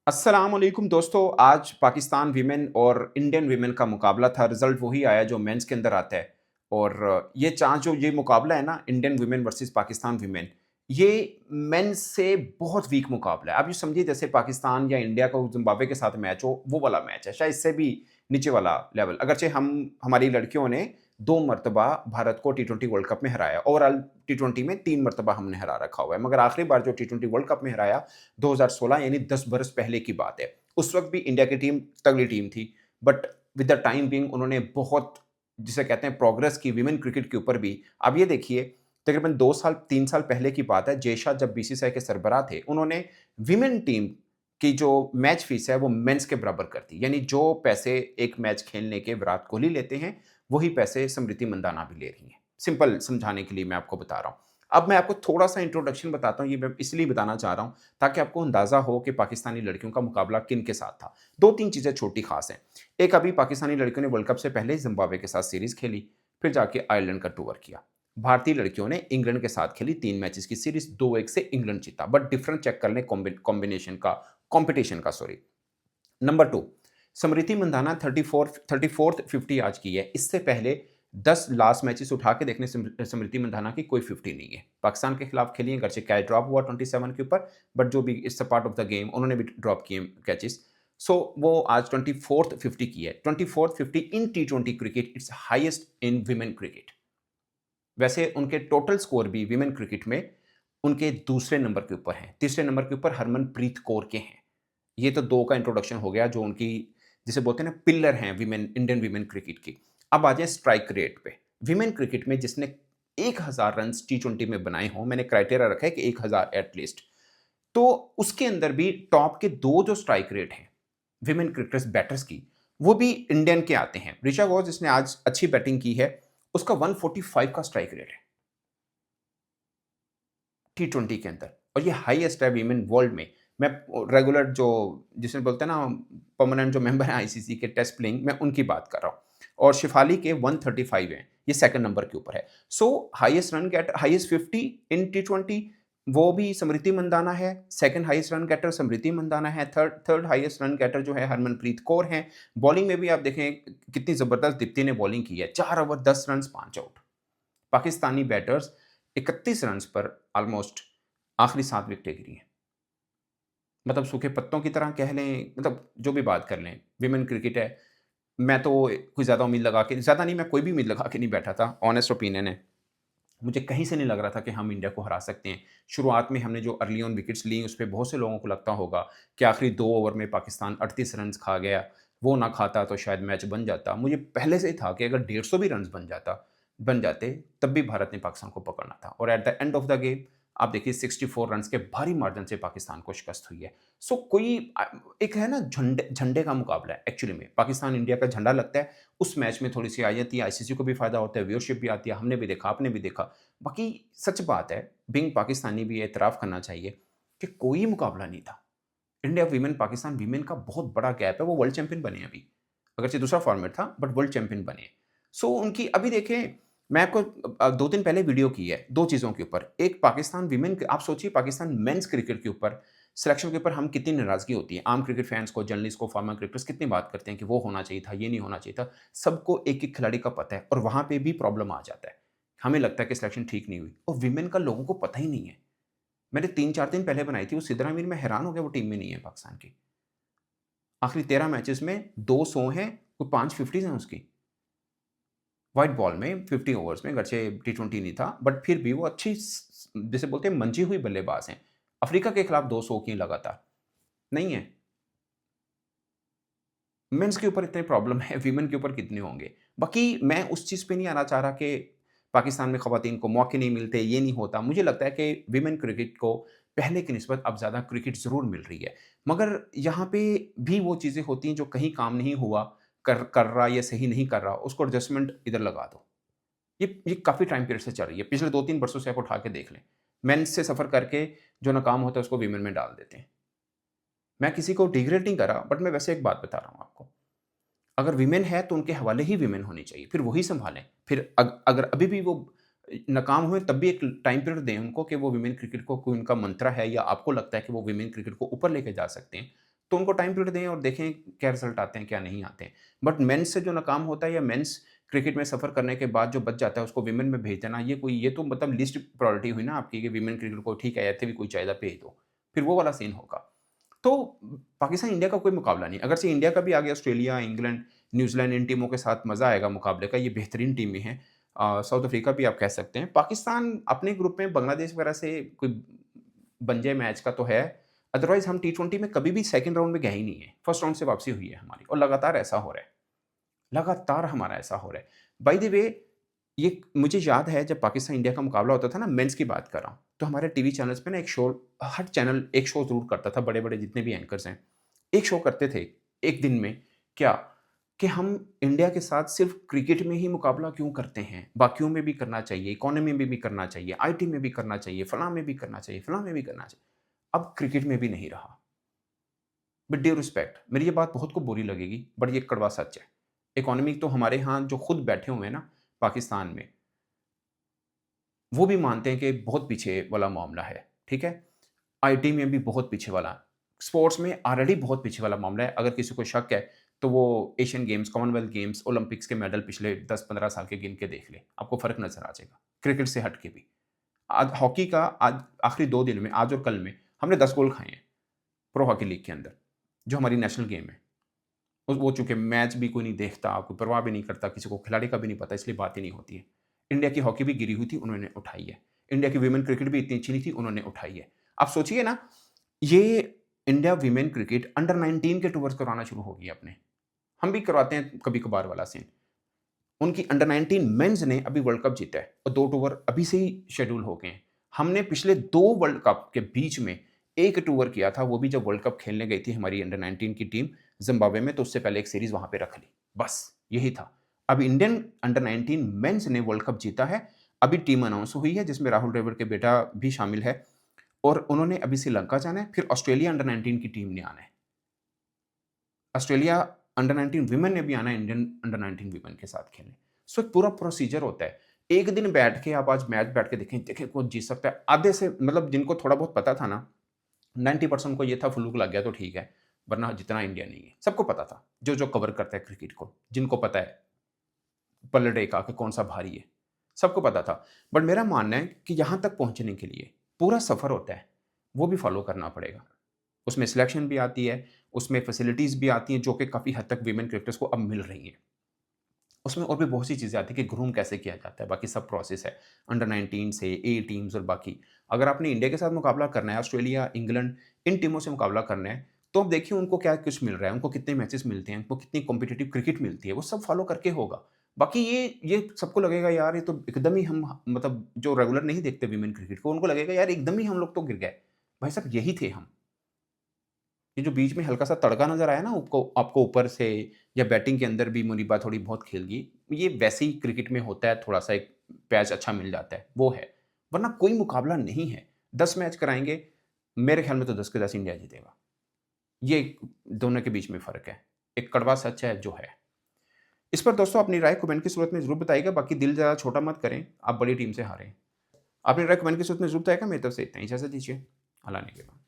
अस्सलाम वालेकुम दोस्तों, आज पाकिस्तान वीमेन और इंडियन वीमेन का मुकाबला था। रिज़ल्ट वही आया जो मेंस के अंदर आता है और ये मुकाबला है ना Indian women versus Pakistan women, ये मेंस से बहुत वीक मुकाबला है। आप यूँ समझिए जैसे पाकिस्तान या इंडिया का ज़िम्बाब्वे के साथ मैच हो, वो वाला मैच है। शायद इससे भी नीचे वाला लेवल। अगरचे हमारी लड़कियों ने 2 मर्तबा भारत को टी20 वर्ल्ड कप में हराया। ओवरऑल टी20 में 3 मर्तबा हमने हरा रखा हुआ है। मगर आखिरी बार जो टी20 वर्ल्ड कप में हराया 2016 यानी 10 बरस पहले की बात है। उस वक़्त भी इंडिया की टीम तगड़ी टीम थी, but with the time being उन्होंने बहुत जिसे कहते हैं प्रोग्रेस की विमेन क्रिकेट के ऊपर भी। अब ये देखिए तकरीबन 2 साल 3 साल पहले की बात है, जय शाह जब बीसीसीआई के सरबराह थे, उन्होंने विमेन टीम की जो मैच फीस है वो मेंस के बराबर कर दी। यानी जो पैसे एक मैच खेलने के विराट कोहली लेते हैं, वही पैसे स्मृति मंदाना भी ले रही हैं। सिंपल समझाने के लिए मैं आपको बता रहा हूँ। अब मैं आपको थोड़ा-सा इंट्रोडक्शन बताता हूँ, ये मैं इसलिए बताना चाह रहा हूँ ताकि आपको अंदाज़ा हो कि पाकिस्तानी लड़कियों का मुकाबला किन के साथ था। 2-3 चीज़ें छोटी ख़ास हैं। एक अभी पाकिस्तानी लड़कियों ने वर्ल्ड कप से पहले ज़िम्बाब्वे के साथ सीरीज़ खेली, फिर जाके आयरलैंड का टूर किया। भारतीय लड़कियों ने इंग्लैंड के साथ खेली 3 मैचेज़ की सीरीज़ 2-1 से इंग्लैंड जीता। बट डिफरेंस चेक कर लें कॉम्बिनेशन का कॉम्पिटिशन का सॉरी। नंबर 2 स्मृति मंदाना 34th 50 आज की है। इससे पहले 10 लास्ट मैचेस उठा के देखने स्मृति मंदाना की कोई 50 नहीं है। पाकिस्तान के खिलाफ खेली है, अगरचे कैच ड्रॉप हुआ 27 के ऊपर, बट जो भी it's a part of the game उन्होंने भी ड्रॉप किए कैचेस। सो वो आज 24th 50 की है। 24th 50 in T20 cricket it's highest in women cricket. वैसे उनके टोटल स्कोर भी विमेन क्रिकेट में उनके दूसरे नंबर के ऊपर हैं। तीसरे नंबर के ऊपर हरमनप्रीत कौर के हैं। ये तो 2 का इंट्रोडक्शन हो गया जो उनकी जिसे बोलते हैं ना पिलर हैं विमेन इंडियन विमेन क्रिकेट की। अब आ जाएँ स्ट्राइक रेट पे। विमेन क्रिकेट में जिसने 1000 रन्स टी20 में बनाए हों, मैंने क्राइटेरिया रखा है कि 1000 एट लीस्ट। तो उसके अंदर भी टॉप के 2 जो स्ट्राइक रेट हैं, विमेन क्रिकेटर्स बैटर्स की, वो भी इंडियन के आते हैं। ऋचा घोष जिसने आज अच्छी बैटिंग की है, उसका 145 का स्ट्राइक रेट है। टी20 के अंदर और ये हाईएस्ट है वीमेन वर्ल्ड में। मैं रेगुलर जो जिसे बोलते हैं ना परमानेंट जो मेंबर हैं आईसीसी के टेस्ट प्लेइंग मैं उनकी बात कर रहा हूँ और शिफाली के 135 हैं, ये सेकंड नंबर के ऊपर है। So highest run getter highest 50 in टी20 वो भी स्मृति मंदाना है, second highest run getter Smriti Mandhana है, third third highest run getter जो है हरमनप्रीत कौर हैं। बॉलिंग में भी आप देखें कितनी ज़बरदस्त दीप्ति ने बॉलिंग की है, 4 over 10 runs 5 out. Pakistani batters 31 runs पर ऑलमोस्ट आखिरी 7 विकेटें गिरी हैं। मतलब सूखे पत्तों की तरह कह लें, मतलब जो भी बात कर लें, विमेन क्रिकेट है। मैं तो कोई ज़्यादा उम्मीद लगा के ज़्यादा नहीं, मैं कोई भी उम्मीद लगा के नहीं बैठा था, ऑनेस्ट ओपिनियन है। मुझे कहीं से नहीं लग रहा था कि हम इंडिया को हरा सकते हैं। शुरुआत में हमने जो अर्ली ऑन विकेट्स ली, उसपे बहुत से लोगों को लगता होगा कि आखिरी 2 ओवर में पाकिस्तान 38 रन्स खा गया, वो ना खाता तो शायद मैच बन जाता। मुझे पहले से ही था कि अगर 150 भी रन्स बन जाते, तब भी भारत ने पाकिस्तान को पकड़ना था और at the end of the game आप देखिए 64 रन्स के भारी मार्जिन से पाकिस्तान को शिकस्त हुई है। सो कोई एक है ना झंडे झंडे का मुकाबला है एक्चुअली में। पाकिस्तान इंडिया का झंडा लगता है, उस मैच में थोड़ी-सी आ जाती है, आईसीसी को भी फ़ायदा होता है, व्यूअरशिप भी आती है, हमने भी देखा, आपने भी देखा। बाकी सच बात है, बीइंग पाकिस्तानी भी एतराफ़ करना चाहिए कि कोई मुकाबला नहीं था। इंडिया वीमेन, पाकिस्तान वीमेन का बहुत बड़ा गैप है, वो वर्ल्ड चैंपियन बने अभी। अगरचे दूसरा फॉर्मेट था, बट वर्ल्ड चैंपियन बने। सो उनकी अभी देखें, मैं आपको 2 दिन पहले वीडियो की है, 2 चीज़ों के ऊपर। एक पाकिस्तान वीमेन के आप सोचिए पाकिस्तान मेन्स क्रिकेट के ऊपर, सिलेक्शन के ऊपर हम कितनी नाराज़गी होती है। आम क्रिकेट फैन्स को, जर्नलिस्ट को, फॉर्मर क्रिकेटर्स कितनी बात करते हैं कि वो होना चाहिए था, ये नहीं होना चाहिए था। सबको एक-एक खिलाड़ी का पता है और वहाँ पे भी प्रॉब्लम आ जाता है। हमें लगता है कि सिलेक्शन ठीक नहीं हुई और वीमेन का लोगों को पता ही नहीं है। मैंने 3-4 दिन पहले बनाई थी, वो सिद्रा मीर, मैं हैरान हो गया वो टीम में नहीं है पाकिस्तान की। आखिरी 13 मैचेस में 2 100 हैं, और 5 50s हैं उसकी। व्हाइट बॉल में 50 ओवर्स में, अगरचे टी20 नहीं था, बट फिर भी वो अच्छी जिसे बोलते हैं मंझी हुई बल्लेबाज हैं। अफ्रीका के खिलाफ 2 100 की लगातार, नहीं है। मेंस के ऊपर इतने प्रॉब्लम है, वीमेन के ऊपर कितने होंगे? बाकी मैं उस चीज़ पे नहीं आना चाह रहा कि पाकिस्तान में ख़वातीन को मौके नहीं मिलते, ये नहीं होता। मुझे लगता है कि वीमेन क्रिकेट को पहले की निस्बत अब ज़्यादा क्रिकेट ज़रूर मिल रही है। मगर यहाँ पे भी वो चीज़ें होती हैं जो कहीं काम नहीं हुआ, कर कर रहा या सही नहीं कर रहा, उसको एडजस्टमेंट इधर लगा दो। ये काफ़ी टाइम पीरियड से चल रही है। पिछले 2-3 वर्षों से आप उठा के देख लें। मेंस से सफ़र करके जो नाकाम होता है उसको वीमेन में डाल देते हैं। मैं किसी को डिग्रेड नहीं कर रहा, बट मैं वैसे एक बात बता रहा हूँ आपको। अगर विमेन है तो उनके हवाले ही विमेन होनी चाहिए, फिर वही सँभालें। फिर अगर अभी भी वो नाकाम हुए तब भी एक टाइम पीरियड दें उनको कि वो विमेन क्रिकेट को कोई उनका मंत्रा है या आपको लगता है कि वो विमेन क्रिकेट को ऊपर लेके जा सकते हैं, तो उनको टाइम पीरियड दें और देखें क्या रिजल्ट आते हैं, क्या नहीं आते हैं। बट मेंस से जो नाकाम होता है या मेंस क्रिकेट में सफ़र करने के बाद जो बच जाता है उसको विमेन में भेज देना, ये तो मतलब लीस्ट प्रायोरिटी हुई ना आपकी कि विमेन क्रिकेट को ठीक है, ਇੱਥੇ भी कोई चाहिए भेज दो। फिर वो वाला सीन होगा। तो पाकिस्तान इंडिया का कोई मुकाबला नहीं। अगर से इंडिया का भी आ गया, ऑस्ट्रेलिया, इंग्लैंड, न्यूज़ीलैंड इन टीमों के साथ मज़ा आएगा मुकाबले का, ये बेहतरीन टीमें हैं। साउथ अफ्रीका भी आप कह सकते हैं। पाकिस्तान अपने ग्रुप में बांग्लादेश वगैरह से कोई बन जाए मैच का तो है, अदरवाइज़ हम टी20 में कभी भी सेकंड राउंड में गए ही नहीं है। फर्स्ट राउंड से वापसी हुई है हमारी और लगातार ऐसा हो रहा है। लगातार हमारा ऐसा हो रहा है। बाय द वे, ये मुझे याद है जब पाकिस्तान इंडिया का मुकाबला होता था ना, मेंस की बात कर रहा हूँ, तो हमारे टीवी चैनल्स पे ना एक शो, हर चैनल एक शो ज़रूर करता था, बड़े-बड़े जितने भी एंकर्स हैं। एक शो करते थे, एक दिन में, क्या? कि हम इंडिया के साथ सिर्फ़ क्रिकेट में ही मुकाबला क्यों करते हैं? बाकियों में भी करना चाहिए, इकोनॉमी में भी करना चाहिए, आईटी में भी करना चाहिए, फलाँ में भी करना चाहिए, फलाँ में भी करना चाहिए। अब क्रिकेट में भी नहीं रहा। विद ड्यू रिस्पेक्ट, मेरी ये बात बहुत को बुरी लगेगी, बट ये कड़वा सच है। इकोनॉमी तो हमारे यहाँ जो खुद बैठे हुए हैं ना पाकिस्तान में, वो भी मानते हैं कि बहुत पीछे वाला मामला है, ठीक है? आईटी में भी बहुत पीछे वाला, स्पोर्ट्स में ऑलरेडी बहुत पीछे वाला मामला है। अगर किसी को शक है, तो वो Asian games, Commonwealth games, Olympics के मेडल पिछले 10-15 साल के गिन के देख ले, आपको फ़र्क नज़र आ जाएगा, क्रिकेट से हट के भी। आज हॉकी का, आज आखिरी 2 दिन में, आज और कल में, हमने 10 गोल खाए हैं, प्रो हॉकी लीग के अंदर, जो हमारी नेशनल गेम है। वो चूँकि मैच भी कोई नहीं देखता, कोई परवाह भी नहीं करता, किसी को खिलाड़ी का भी नहीं पता, इसलिए बात ही नहीं होती है। इंडिया की हॉकी भी गिरी हुई थी, उन्होंने उठाई है। इंडिया की वीमेन क्रिकेट भी इतनी अच्छी नहीं थी, उन्होंने उठाई है। आप सोचिए ना, ये इंडिया वीमेन क्रिकेट अंडर 19 के टूर्स करवाना शुरू हो गई अपने। हम भी करवाते हैं कभी-कभार वाला सीन। उनकी अंडर 19 मेन्स ने अभी वर्ल्ड कप जीता है और 2 टूर अभी से ही शेड्यूल हो गए हैं। हमने पिछले 2 वर्ल्ड कप के बीच में 1 टूर किया था, वो भी जब वर्ल्ड कप खेलने गई थी हमारी अंडर 19 की टीम ज़िम्बाब्वे में, तो उससे पहले एक सीरीज़ वहाँ पे रख ली। बस, यही था। अब इंडियन अंडर 19 मेन्स ने वर्ल्ड कप जीता है। अभी टीम अनाउंस हुई है जिसमें राहुल द्रविड़ के बेटा भी शामिल है और उन्होंने अभी श्रीलंका जाना है, फिर ऑस्ट्रेलिया अंडर 19 की टीम ने आना है। ऑस्ट्रेलिया अंडर 19 विमेन ने भी आना है इंडियन अंडर 19 विमेन के साथ खेलने। सो एक पूरा प्रोसीजर होता है। एक दिन बैठ के आप आज मैच बैठ के देखें कौन जीत सकता है। आधे से मतलब जिनको थोड़ा बहुत पता था ना, 90% को ये था फ्लूक लग गया तो ठीक है, वरना जितना इंडिया नहीं है। सबको पता था, जो कवर करता है क्रिकेट को, जिनको पता है पर डे का कि कौन-सा भारी है, सबको पता था। बट मेरा मानना है कि यहाँ तक पहुँचने के लिए पूरा सफ़र होता है, वो भी फ़ॉलो करना पड़ेगा। उसमें सिलेक्शन भी आती है, उसमें फैसिलिटीज़ भी आती हैं जो कि काफ़ी हद तक वीमेन क्रिकेटर्स को अब मिल रही हैं। उसमें और भी बहुत सी चीज़ें आती हैं कि ग्रूम कैसे किया जाता है, बाकी सब प्रोसेस है। अंडर 19 से ए टीम्स और बाकी। अगर आपने इंडिया के साथ मुकाबला करना है, ऑस्ट्रेलिया, इंग्लैंड इन टीमों से मुकाबला करना है, तो अब देखिए उनको क्या कुछ मिल रहा है, उनको कितने मैचेस मिलते हैं, उनको कितनी कॉम्पिटिटिव क्रिकेट मिलती है, वो सब फॉलो करके होगा। बाकी ये सबको लगेगा यार ये तो एकदम ही हम मतलब जो रेगुलर नहीं देखते वीमेन क्रिकेट को, उनको लगेगा यार एकदम ही हम लोग तो गिर गए। भाई साहब यही थे हम। ये जो बीच में हल्का-सा तड़का नज़र आया ना आपको आपको ऊपर से या बैटिंग के अंदर भी मुनीबा थोड़ी बहुत खेल गई, ये वैसे ही क्रिकेट में होता है, थोड़ा-सा एक पैच अच्छा मिल जाता है, वो है। वरना कोई मुकाबला नहीं है। 10 मैच कराएँगे, मेरे ख्याल में तो 10 के 10 इंडिया जीतेगा। ये दोनों के बीच में फ़र्क है। एक कड़वा सच है जो है। इस पर दोस्तों अपनी राय कमेंट की सूरत में ज़रूर बताइएगा, बाकी दिल ज़्यादा छोटा मत करें, आप बड़ी टीम से हारें। अपनी राय कमेंट की सूरत में ज़रूर बताइएगा, मेरी तरफ से इतना ही, इजाज़त दीजिए। अल्लाह ने के बाद।